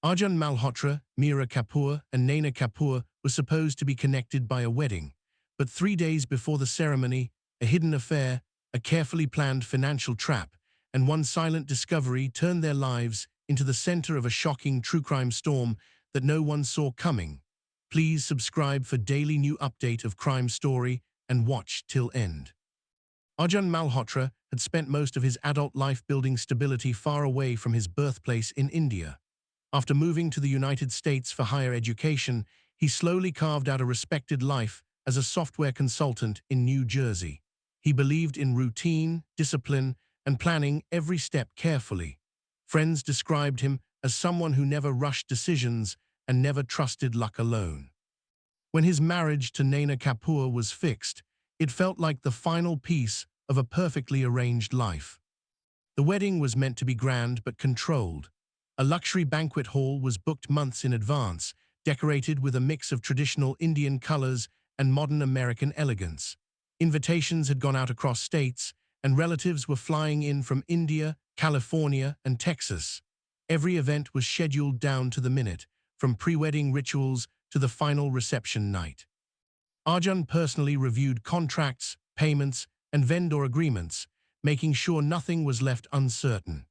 Arjun Malhotra, Meera Kapoor, and Naina Kapoor were supposed to be connected by a wedding, but 3 days before the ceremony, a hidden affair, a carefully planned financial trap, and one silent discovery turned their lives into the center of a shocking true crime storm that no one saw coming. Please subscribe for daily new update of crime story and watch till end. Arjun Malhotra had spent most of his adult life building stability far away from his birthplace in India. After moving to the United States for higher education, he slowly carved out a respected life as a software consultant in New Jersey. He believed in routine, discipline, and planning every step carefully. Friends described him as someone who never rushed decisions and never trusted luck alone. When his marriage to Naina Kapoor was fixed, it felt like the final piece of a perfectly arranged life. The wedding was meant to be grand but controlled. A luxury banquet hall was booked months in advance, decorated with a mix of traditional Indian colors and modern American elegance. Invitations had gone out across states, and relatives were flying in from India, California, and Texas. Every event was scheduled down to the minute, from pre-wedding rituals to the final reception night. Arjun personally reviewed contracts, payments, and vendor agreements, making sure nothing was left uncertain.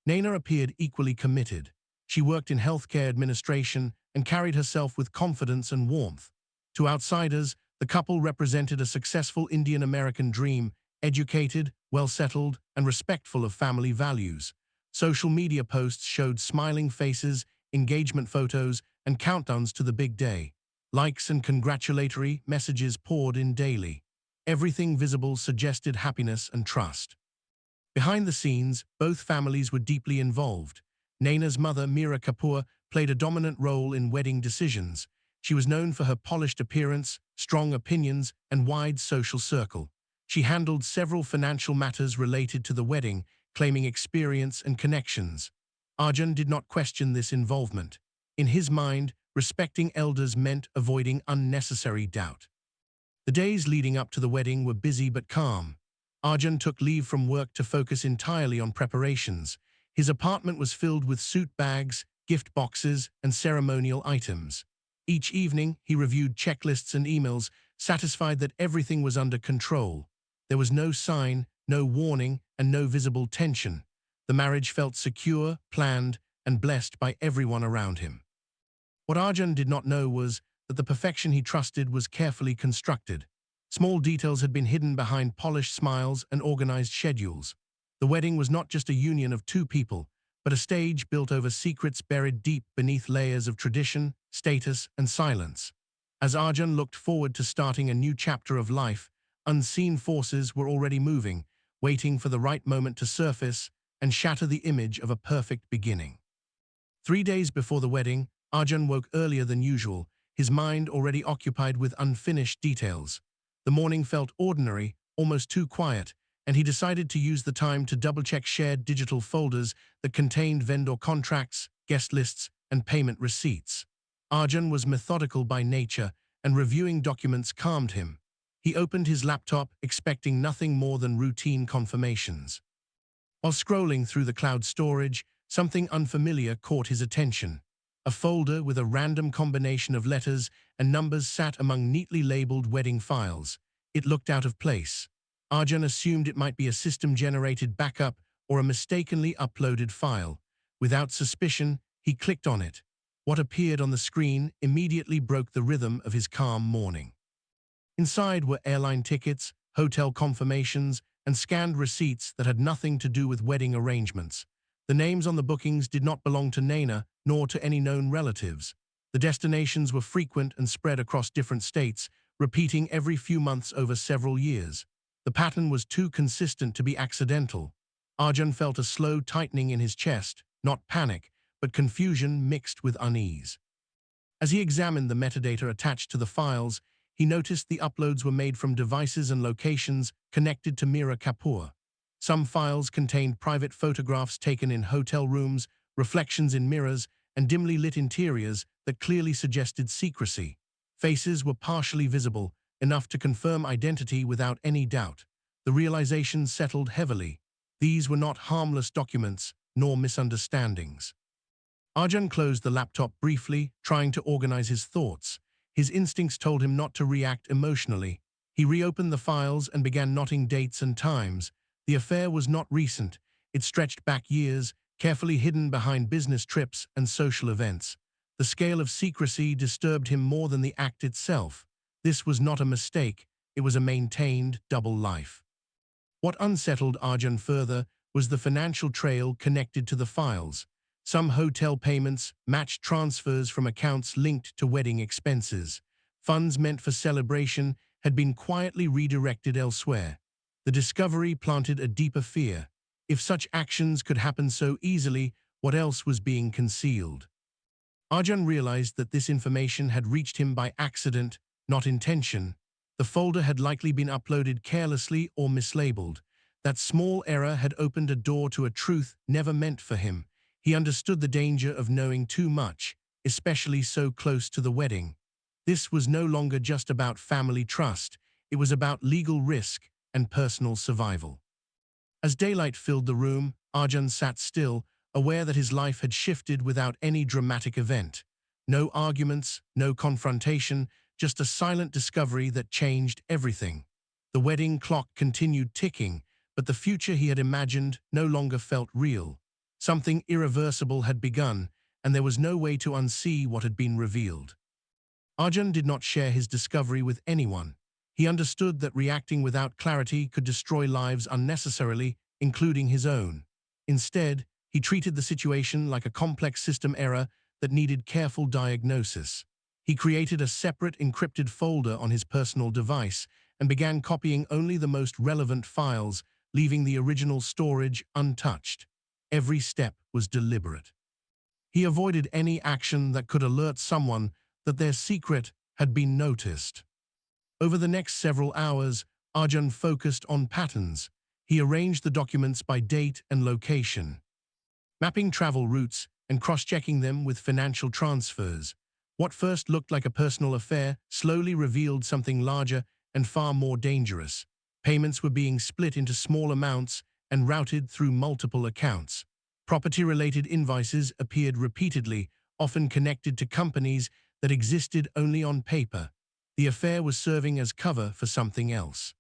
Naina appeared equally committed. She worked in healthcare administration and carried herself with confidence and warmth. To outsiders, the couple represented a successful Indian-American dream, educated, well-settled, and respectful of family values. Social media posts showed smiling faces, engagement photos, and countdowns to the big day. Likes and congratulatory messages poured in daily. Everything visible suggested happiness and trust. Behind the scenes, both families were deeply involved. Naina's mother, Meera Kapoor, played a dominant role in wedding decisions. She was known for her polished appearance, strong opinions, and wide social circle. She handled several financial matters related to the wedding, claiming experience and connections. Arjun did not question this involvement. In his mind, respecting elders meant avoiding unnecessary doubt. The days leading up to the wedding were busy but calm. Arjun took leave from work to focus entirely on preparations. His apartment was filled with suit bags, gift boxes, and ceremonial items. Each evening, he reviewed checklists and emails, satisfied that everything was under control. There was no sign, no warning, and no visible tension. The marriage felt secure, planned, and blessed by everyone around him. What Arjun did not know was that the perfection he trusted was carefully constructed. Small details had been hidden behind polished smiles and organized schedules. The wedding was not just a union of two people, but a stage built over secrets buried deep beneath layers of tradition, status, and silence. As Arjun looked forward to starting a new chapter of life, unseen forces were already moving, waiting for the right moment to surface and shatter the image of a perfect beginning. 3 days before the wedding, Arjun woke earlier than usual, his mind already occupied with unfinished details. The morning felt ordinary, almost too quiet, and he decided to use the time to double-check shared digital folders that contained vendor contracts, guest lists, and payment receipts. Arjun was methodical by nature, and reviewing documents calmed him. He opened his laptop, expecting nothing more than routine confirmations. While scrolling through the cloud storage, something unfamiliar caught his attention. A folder with a random combination of letters and numbers sat among neatly labeled wedding files. It looked out of place. Arjun assumed it might be a system-generated backup or a mistakenly uploaded file. Without suspicion, he clicked on it. What appeared on the screen immediately broke the rhythm of his calm morning. Inside were airline tickets, hotel confirmations, and scanned receipts that had nothing to do with wedding arrangements. The names on the bookings did not belong to Naina, nor to any known relatives. The destinations were frequent and spread across different states, repeating every few months over several years. The pattern was too consistent to be accidental. Arjun felt a slow tightening in his chest, not panic, but confusion mixed with unease. As he examined the metadata attached to the files, he noticed the uploads were made from devices and locations connected to Meera Kapoor. Some files contained private photographs taken in hotel rooms, reflections in mirrors, and dimly lit interiors that clearly suggested secrecy. Faces were partially visible, enough to confirm identity without any doubt. The realization settled heavily. These were not harmless documents, nor misunderstandings. Arjun closed the laptop briefly, trying to organize his thoughts. His instincts told him not to react emotionally. He reopened the files and began noting dates and times. The affair was not recent. It stretched back years, carefully hidden behind business trips and social events. The scale of secrecy disturbed him more than the act itself. This was not a mistake, it was a maintained double life. What unsettled Arjun further was the financial trail connected to the files. Some hotel payments matched transfers from accounts linked to wedding expenses. Funds meant for celebration had been quietly redirected elsewhere. The discovery planted a deeper fear. If such actions could happen so easily, what else was being concealed? Arjun realized that this information had reached him by accident, not intention. The folder had likely been uploaded carelessly or mislabeled. That small error had opened a door to a truth never meant for him. He understood the danger of knowing too much, especially so close to the wedding. This was no longer just about family trust, it was about legal risk and personal survival. As daylight filled the room, Arjun sat still, aware that his life had shifted without any dramatic event. No arguments, no confrontation, just a silent discovery that changed everything. The wedding clock continued ticking, but the future he had imagined no longer felt real. Something irreversible had begun, and there was no way to unsee what had been revealed. Arjun did not share his discovery with anyone. He understood that reacting without clarity could destroy lives unnecessarily, including his own. Instead, he treated the situation like a complex system error that needed careful diagnosis. He created a separate encrypted folder on his personal device and began copying only the most relevant files, leaving the original storage untouched. Every step was deliberate. He avoided any action that could alert someone that their secret had been noticed. Over the next several hours, Arjun focused on patterns. He arranged the documents by date and location, mapping travel routes and cross-checking them with financial transfers. What first looked like a personal affair slowly revealed something larger and far more dangerous. Payments were being split into small amounts and routed through multiple accounts. Property-related invoices appeared repeatedly, often connected to companies that existed only on paper. The affair was serving as cover for something else.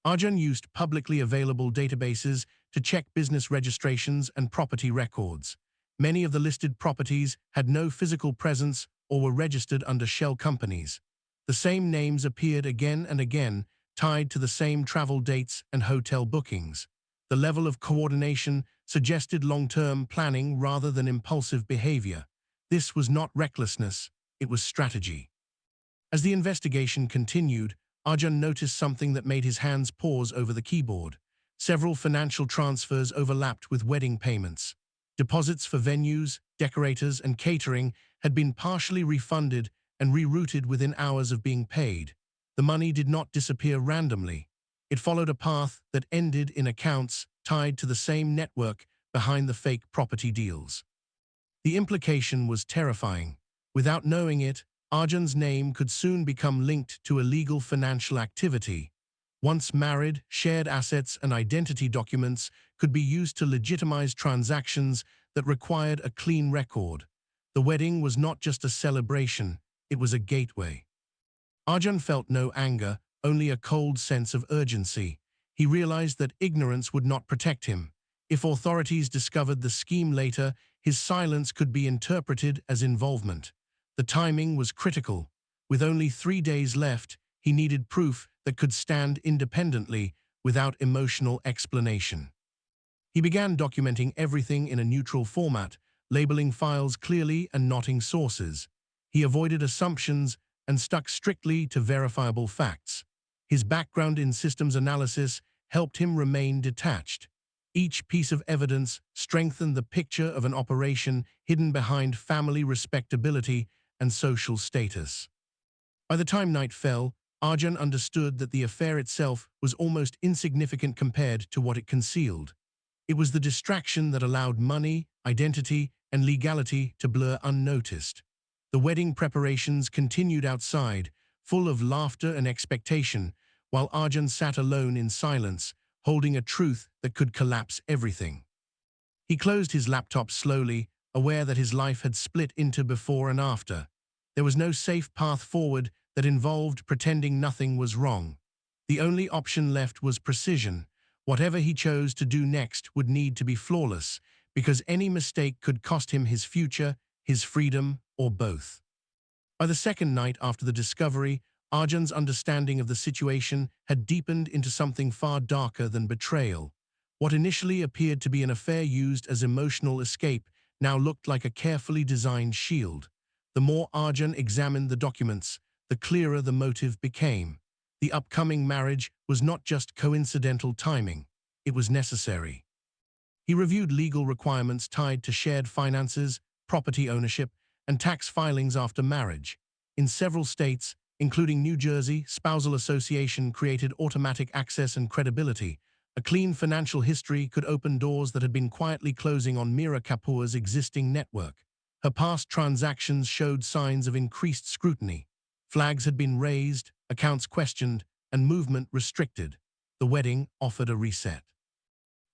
Arjun used publicly available databases to check business registrations and property records. Many of the listed properties had no physical presence or were registered under shell companies. The same names appeared again and again, tied to the same travel dates and hotel bookings. The level of coordination suggested long-term planning rather than impulsive behavior. This was not recklessness, it was strategy. As the investigation continued, Arjun noticed something that made his hands pause over the keyboard. Several financial transfers overlapped with wedding payments. Deposits for venues, decorators, and catering had been partially refunded and rerouted within hours of being paid. The money did not disappear randomly. It followed a path that ended in accounts tied to the same network behind the fake property deals. The implication was terrifying. Without knowing it, Arjun's name could soon become linked to illegal financial activity. Once married, shared assets and identity documents could be used to legitimize transactions that required a clean record. The wedding was not just a celebration, it was a gateway. Arjun felt no anger, only a cold sense of urgency. He realized that ignorance would not protect him. If authorities discovered the scheme later, his silence could be interpreted as involvement. The timing was critical. With only 3 days left, he needed proof that could stand independently without emotional explanation. He began documenting everything in a neutral format, labeling files clearly and noting sources. He avoided assumptions and stuck strictly to verifiable facts. His background in systems analysis helped him remain detached. Each piece of evidence strengthened the picture of an operation hidden behind family respectability and social status. By the time night fell, Arjun understood that the affair itself was almost insignificant compared to what it concealed. It was the distraction that allowed money, identity, and legality to blur unnoticed. The wedding preparations continued outside, full of laughter and expectation, while Arjun sat alone in silence, holding a truth that could collapse everything. He closed his laptop slowly, aware that his life had split into before and after. There was no safe path forward that involved pretending nothing was wrong. The only option left was precision. Whatever he chose to do next would need to be flawless, because any mistake could cost him his future, his freedom, or both. By the second night after the discovery, Arjun's understanding of the situation had deepened into something far darker than betrayal. What initially appeared to be an affair used as emotional escape now looked like a carefully designed shield. The more Arjun examined the documents, the clearer the motive became. The upcoming marriage was not just coincidental timing, it was necessary. He reviewed legal requirements tied to shared finances, property ownership, and tax filings after marriage. In several states, including New Jersey, spousal association created automatic access and credibility. A clean financial history could open doors that had been quietly closing on Meera Kapoor's existing network. Her past transactions showed signs of increased scrutiny. Flags had been raised, accounts questioned, and movement restricted. The wedding offered a reset.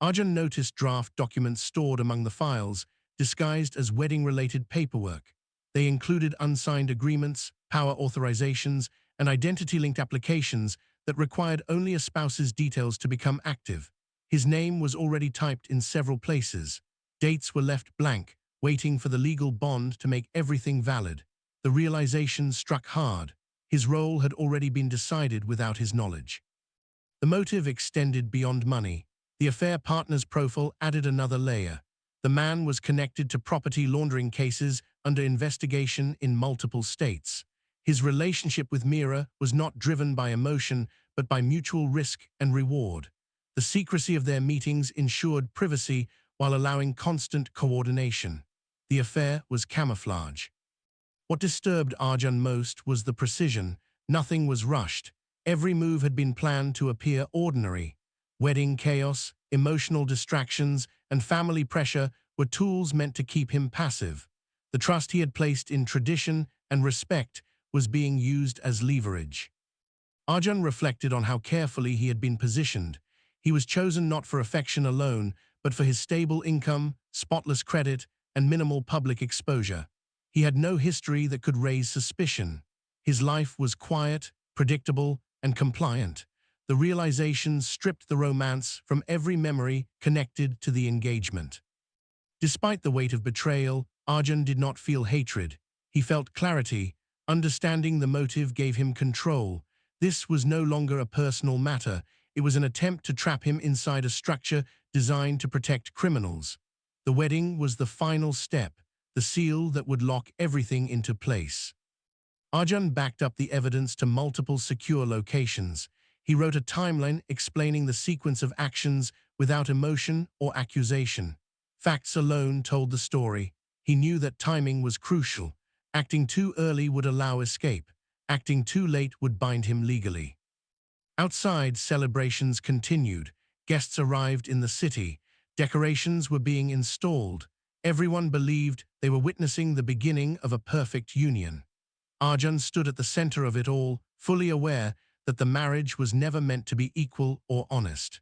Arjun noticed draft documents stored among the files, disguised as wedding-related paperwork. They included unsigned agreements, power authorizations, and identity-linked applications that required only a spouse's details to become active. His name was already typed in several places. Dates were left blank, waiting for the legal bond to make everything valid. The realization struck hard. His role had already been decided without his knowledge. The motive extended beyond money. The affair partner's profile added another layer. The man was connected to property laundering cases under investigation in multiple states. His relationship with Meera was not driven by emotion, but by mutual risk and reward. The secrecy of their meetings ensured privacy while allowing constant coordination. The affair was camouflage. What disturbed Arjun most was the precision. Nothing was rushed. Every move had been planned to appear ordinary. Wedding chaos, emotional distractions, and family pressure were tools meant to keep him passive. The trust he had placed in tradition and respect was being used as leverage. Arjun reflected on how carefully he had been positioned. He was chosen not for affection alone, but for his stable income, spotless credit, and minimal public exposure. He had no history that could raise suspicion. His life was quiet, predictable, and compliant. The realization stripped the romance from every memory connected to the engagement. Despite the weight of betrayal, Arjun did not feel hatred. He felt clarity. Understanding the motive gave him control. This was no longer a personal matter. It was an attempt to trap him inside a structure designed to protect criminals. The wedding was the final step, the seal that would lock everything into place. Arjun backed up the evidence to multiple secure locations. He wrote a timeline explaining the sequence of actions without emotion or accusation. Facts alone told the story. He knew that timing was crucial. Acting too early would allow escape. Acting too late would bind him legally. Outside, celebrations continued. Guests arrived in the city. Decorations were being installed. Everyone believed they were witnessing the beginning of a perfect union. Arjun stood at the center of it all, fully aware that the marriage was never meant to be equal or honest.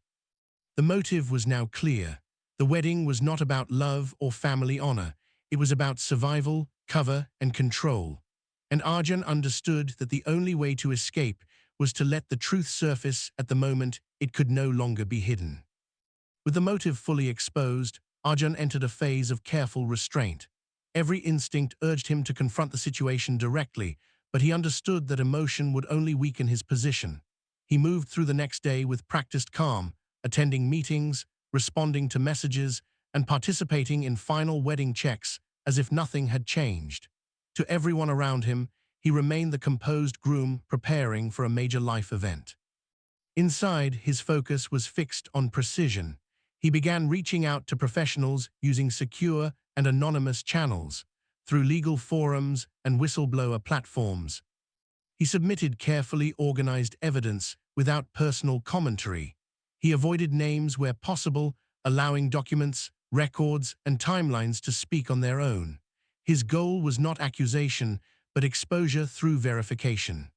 The motive was now clear. The wedding was not about love or family honor. It was about survival, cover, and control. And Arjun understood that the only way to escape was to let the truth surface at the moment it could no longer be hidden. With the motive fully exposed, Arjun entered a phase of careful restraint. Every instinct urged him to confront the situation directly, but he understood that emotion would only weaken his position. He moved through the next day with practiced calm, attending meetings, responding to messages, and participating in final wedding checks as if nothing had changed. To everyone around him, he remained the composed groom preparing for a major life event. Inside, his focus was fixed on precision. He began reaching out to professionals using secure and anonymous channels, through legal forums and whistleblower platforms. He submitted carefully organized evidence without personal commentary. He avoided names where possible, allowing documents, records, and timelines to speak on their own. His goal was not accusation, but exposure through verification.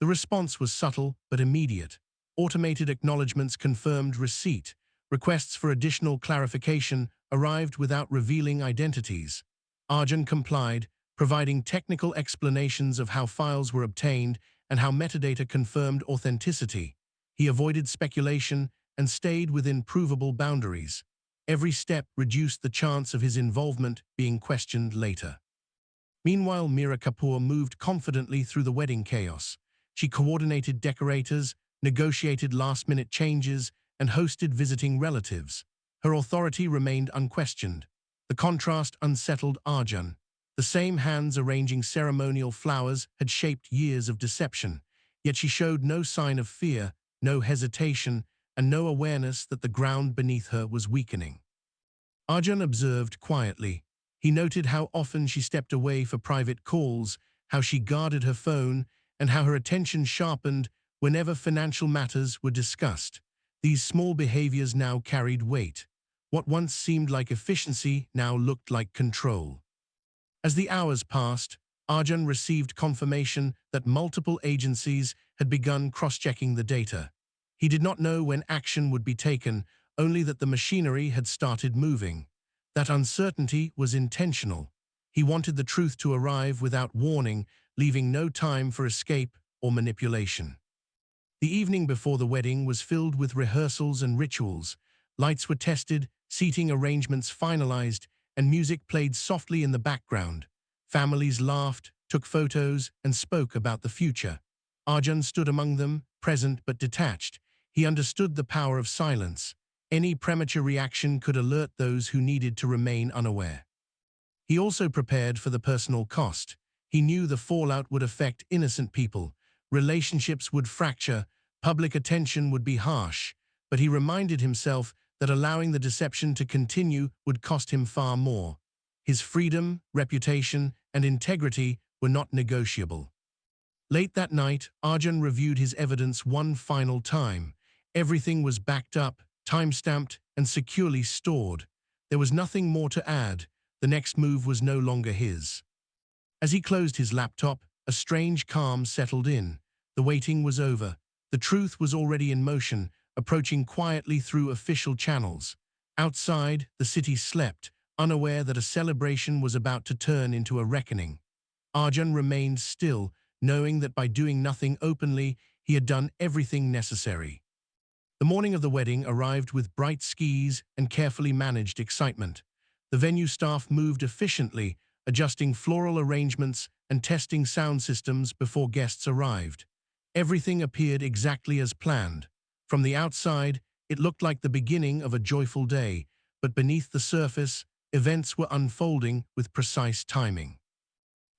The response was subtle but immediate. Automated acknowledgements confirmed receipt. Requests for additional clarification arrived without revealing identities. Arjun complied, providing technical explanations of how files were obtained and how metadata confirmed authenticity. He avoided speculation and stayed within provable boundaries. Every step reduced the chance of his involvement being questioned later. Meanwhile, Meera Kapoor moved confidently through the wedding chaos. She coordinated decorators, negotiated last-minute changes, and hosted visiting relatives. Her authority remained unquestioned. The contrast unsettled Arjun. The same hands arranging ceremonial flowers had shaped years of deception, yet she showed no sign of fear, no hesitation, and no awareness that the ground beneath her was weakening. Arjun observed quietly. He noted how often she stepped away for private calls, how she guarded her phone, and how her attention sharpened whenever financial matters were discussed. These small behaviors now carried weight. What once seemed like efficiency now looked like control. As the hours passed, Arjun received confirmation that multiple agencies had begun cross-checking the data. He did not know when action would be taken, only that the machinery had started moving. That uncertainty was intentional. He wanted the truth to arrive without warning, leaving no time for escape or manipulation. The evening before the wedding was filled with rehearsals and rituals. Lights were tested, seating arrangements finalized, and music played softly in the background. Families laughed, took photos, and spoke about the future. Arjun stood among them, present but detached. He understood the power of silence. Any premature reaction could alert those who needed to remain unaware. He also prepared for the personal cost. He knew the fallout would affect innocent people. Relationships would fracture, public attention would be harsh, but he reminded himself that allowing the deception to continue would cost him far more. His freedom, reputation, and integrity were not negotiable. Late that night, Arjun reviewed his evidence one final time. Everything was backed up, time-stamped, and securely stored. There was nothing more to add. The next move was no longer his. As he closed his laptop, a strange calm settled in. The waiting was over. The truth was already in motion, approaching quietly through official channels. Outside, the city slept, unaware that a celebration was about to turn into a reckoning. Arjun remained still, knowing that by doing nothing openly, he had done everything necessary. The morning of the wedding arrived with bright skies and carefully managed excitement. The venue staff moved efficiently, adjusting floral arrangements and testing sound systems before guests arrived. Everything appeared exactly as planned. From the outside, it looked like the beginning of a joyful day, but beneath the surface, events were unfolding with precise timing.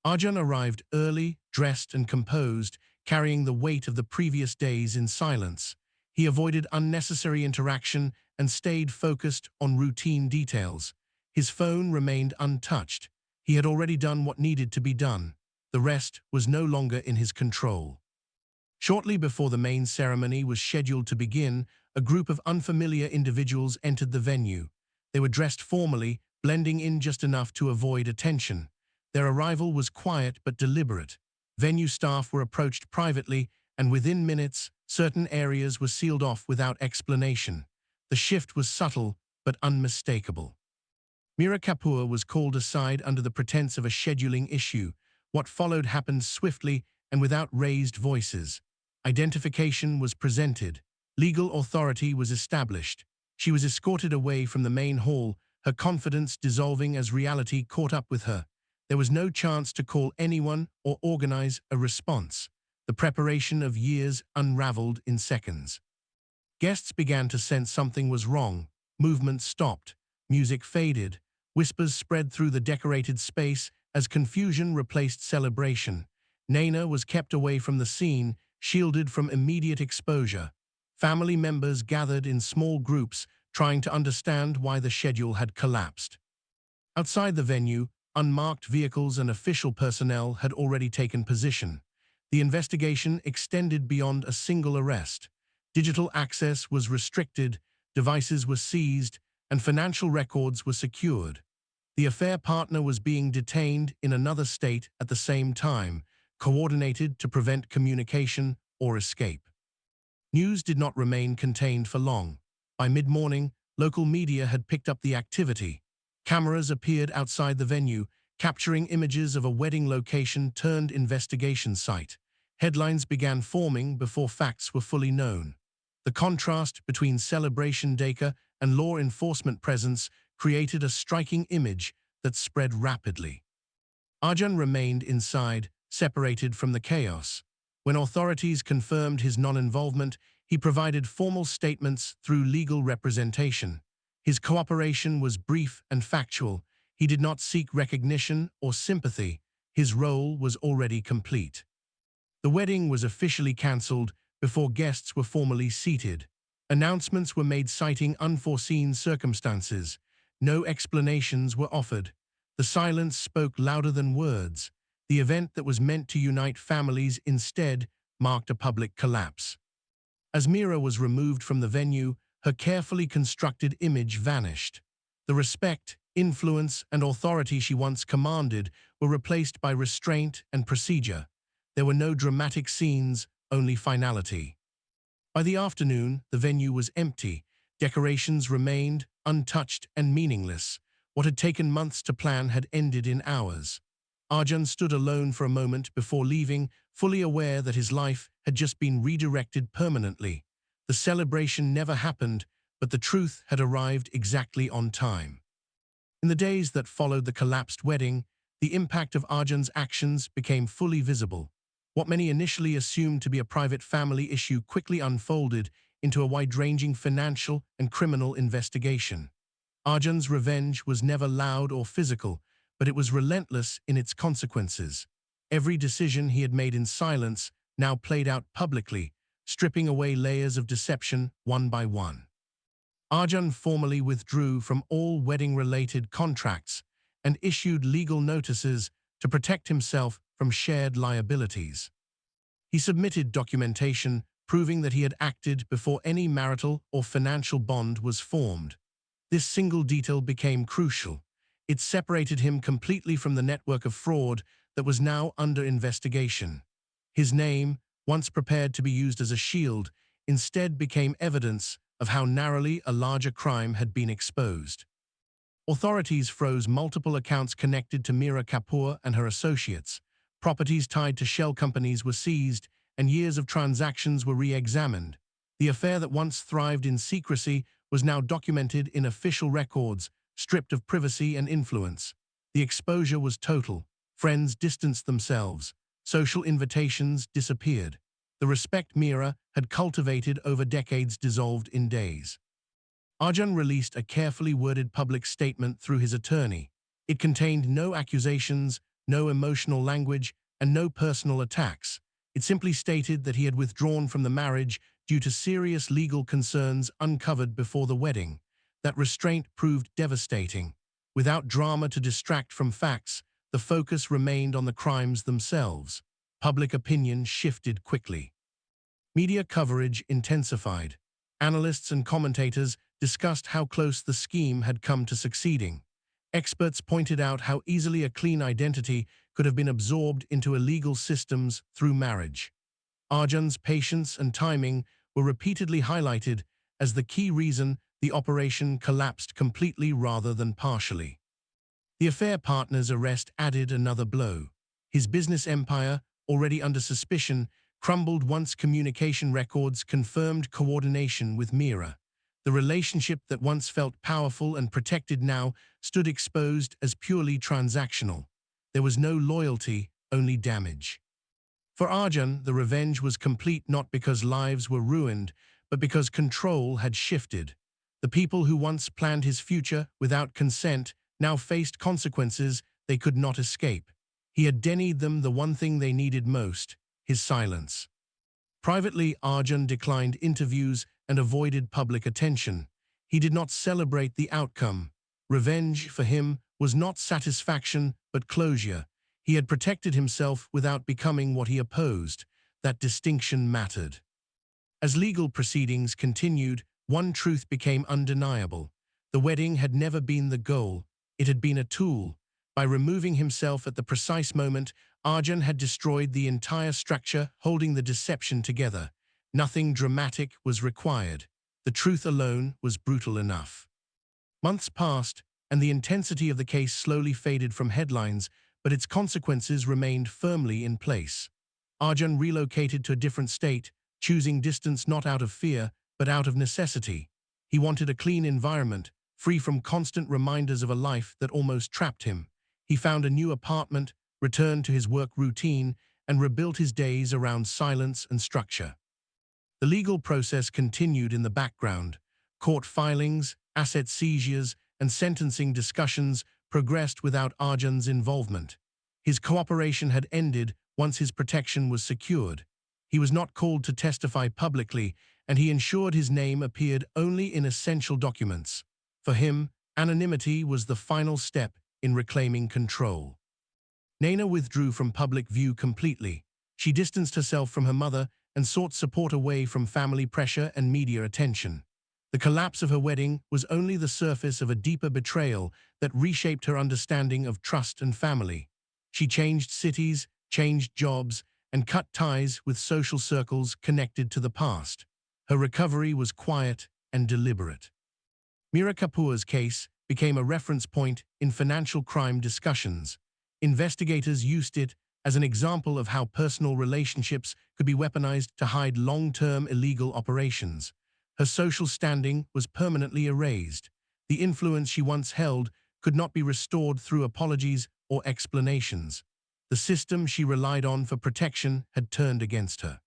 Arjun arrived early, dressed and composed, carrying the weight of the previous days in silence. He avoided unnecessary interaction and stayed focused on routine details. His phone remained untouched. He had already done what needed to be done. The rest was no longer in his control. Shortly before the main ceremony was scheduled to begin, a group of unfamiliar individuals entered the venue. They were dressed formally, blending in just enough to avoid attention. Their arrival was quiet but deliberate. Venue staff were approached privately, and within minutes, certain areas were sealed off without explanation. The shift was subtle but unmistakable. Meera Kapoor was called aside under the pretense of a scheduling issue. What followed happened swiftly and without raised voices. Identification was presented. Legal authority was established. She was escorted away from the main hall, her confidence dissolving as reality caught up with her. There was no chance to call anyone or organize a response. The preparation of years unraveled in seconds. Guests began to sense something was wrong. Movement stopped. Music faded. Whispers spread through the decorated space as confusion replaced celebration. Naina was kept away from the scene, shielded from immediate exposure. Family members gathered in small groups, trying to understand why the schedule had collapsed. Outside the venue, unmarked vehicles and official personnel had already taken position. The investigation extended beyond a single arrest. Digital access was restricted, devices were seized, and financial records were secured. The affair partner was being detained in another state at the same time, coordinated to prevent communication or escape. News did not remain contained for long. By mid-morning, Local media had picked up the activity. Cameras appeared outside the venue, capturing images of a wedding location turned investigation site. Headlines began forming before facts were fully known. The contrast between celebration decor and law enforcement presence created a striking image that spread rapidly. Arjun remained inside, separated from the chaos. When authorities confirmed his non-involvement, he provided formal statements through legal representation. His cooperation was brief and factual. He did not seek recognition or sympathy. His role was already complete. The wedding was officially cancelled before guests were formally seated. Announcements were made citing unforeseen circumstances. No explanations were offered. The silence spoke louder than words. The event that was meant to unite families instead marked a public collapse. As Meera was removed from the venue, her carefully constructed image vanished. The respect, influence, and authority she once commanded were replaced by restraint and procedure. There were no dramatic scenes, only finality. By the afternoon, the venue was empty. Decorations remained untouched and meaningless. What had taken months to plan had ended in hours. Arjun stood alone for a moment before leaving, fully aware that his life had just been redirected permanently. The celebration never happened, but the truth had arrived exactly on time. In the days that followed the collapsed wedding, the impact of Arjun's actions became fully visible. What many initially assumed to be a private family issue quickly unfolded into a wide-ranging financial and criminal investigation. Arjun's revenge was never loud or physical, but it was relentless in its consequences. Every decision he had made in silence now played out publicly, stripping away layers of deception one by one. Arjun formally withdrew from all wedding-related contracts and issued legal notices to protect himself from shared liabilities. He submitted documentation proving that he had acted before any marital or financial bond was formed. This single detail became crucial. It separated him completely from the network of fraud that was now under investigation. His name, once prepared to be used as a shield, instead became evidence of how narrowly a larger crime had been exposed. Authorities froze multiple accounts connected to Meera Kapoor and her associates. Properties tied to shell companies were seized, and years of transactions were re-examined. The affair that once thrived in secrecy was now documented in official records, stripped of privacy and influence. The exposure was total. Friends distanced themselves. Social invitations disappeared. The respect Meera had cultivated over decades dissolved in days. Arjun released a carefully worded public statement through his attorney. It contained no accusations, no emotional language, and no personal attacks. It simply stated that he had withdrawn from the marriage due to serious legal concerns uncovered before the wedding. That restraint proved devastating. Without drama to distract from facts, the focus remained on the crimes themselves. Public opinion shifted quickly. Media coverage intensified. Analysts and commentators discussed how close the scheme had come to succeeding. Experts pointed out how easily a clean identity could have been absorbed into illegal systems through marriage. Arjun's patience and timing were repeatedly highlighted as the key reason the operation collapsed completely rather than partially. The affair partner's arrest added another blow. His business empire, already under suspicion, crumbled once communication records confirmed coordination with Meera. The relationship that once felt powerful and protected now stood exposed as purely transactional. There was no loyalty, only damage. For Arjun, the revenge was complete not because lives were ruined, but because control had shifted. The people who once planned his future without consent now faced consequences they could not escape. He had denied them the one thing they needed most, his silence. Privately, Arjun declined interviews and avoided public attention. He did not celebrate the outcome. Revenge, for him, was not satisfaction but closure. He had protected himself without becoming what he opposed. That distinction mattered. As legal proceedings continued, one truth became undeniable. The wedding had never been the goal. It had been a tool. By removing himself at the precise moment, Arjun had destroyed the entire structure holding the deception together. Nothing dramatic was required. The truth alone was brutal enough. Months passed, and the intensity of the case slowly faded from headlines, but its consequences remained firmly in place. Arjun relocated to a different state, choosing distance not out of fear, but out of necessity. He wanted a clean environment, free from constant reminders of a life that almost trapped him. He found a new apartment, returned to his work routine, and rebuilt his days around silence and structure. The legal process continued in the background. Court filings, asset seizures, and sentencing discussions progressed without Arjun's involvement. His cooperation had ended once his protection was secured. He was not called to testify publicly, and he ensured his name appeared only in essential documents. For him, anonymity was the final step in reclaiming control. Naina withdrew from public view completely. She distanced herself from her mother and sought support away from family pressure and media attention. The collapse of her wedding was only the surface of a deeper betrayal that reshaped her understanding of trust and family. She changed cities, changed jobs, and cut ties with social circles connected to the past. Her recovery was quiet and deliberate. Meera Kapoor's case became a reference point in financial crime discussions. Investigators used it as an example of how personal relationships could be weaponized to hide long-term illegal operations. Her social standing was permanently erased. The influence she once held could not be restored through apologies or explanations. The system she relied on for protection had turned against her.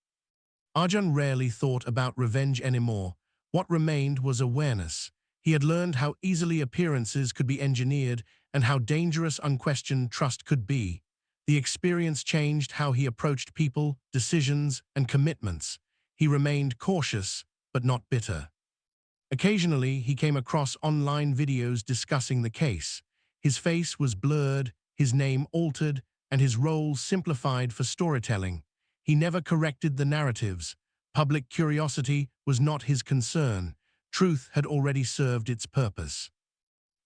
Arjun rarely thought about revenge anymore. What remained was awareness. He had learned how easily appearances could be engineered and how dangerous unquestioned trust could be. The experience changed how he approached people, decisions, and commitments. He remained cautious, but not bitter. Occasionally, he came across online videos discussing the case. His face was blurred, his name altered, and his role simplified for storytelling. He never corrected the narratives. Public curiosity was not his concern. Truth had already served its purpose.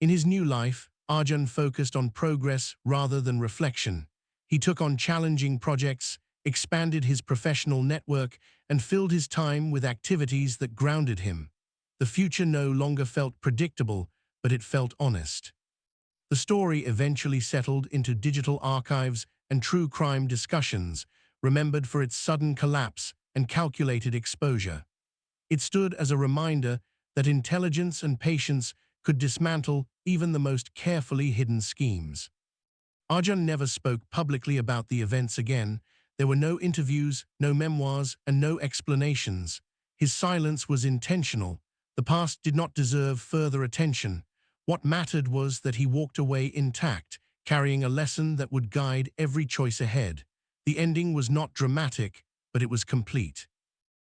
In his new life, Arjun focused on progress rather than reflection. He took on challenging projects, expanded his professional network, and filled his time with activities that grounded him. The future no longer felt predictable, but it felt honest. The story eventually settled into digital archives and true crime discussions, remembered for its sudden collapse and calculated exposure. It stood as a reminder that intelligence and patience could dismantle even the most carefully hidden schemes. Arjun never spoke publicly about the events again. There were no interviews, no memoirs, and no explanations. His silence was intentional. The past did not deserve further attention. What mattered was that he walked away intact, carrying a lesson that would guide every choice ahead. The ending was not dramatic, but it was complete.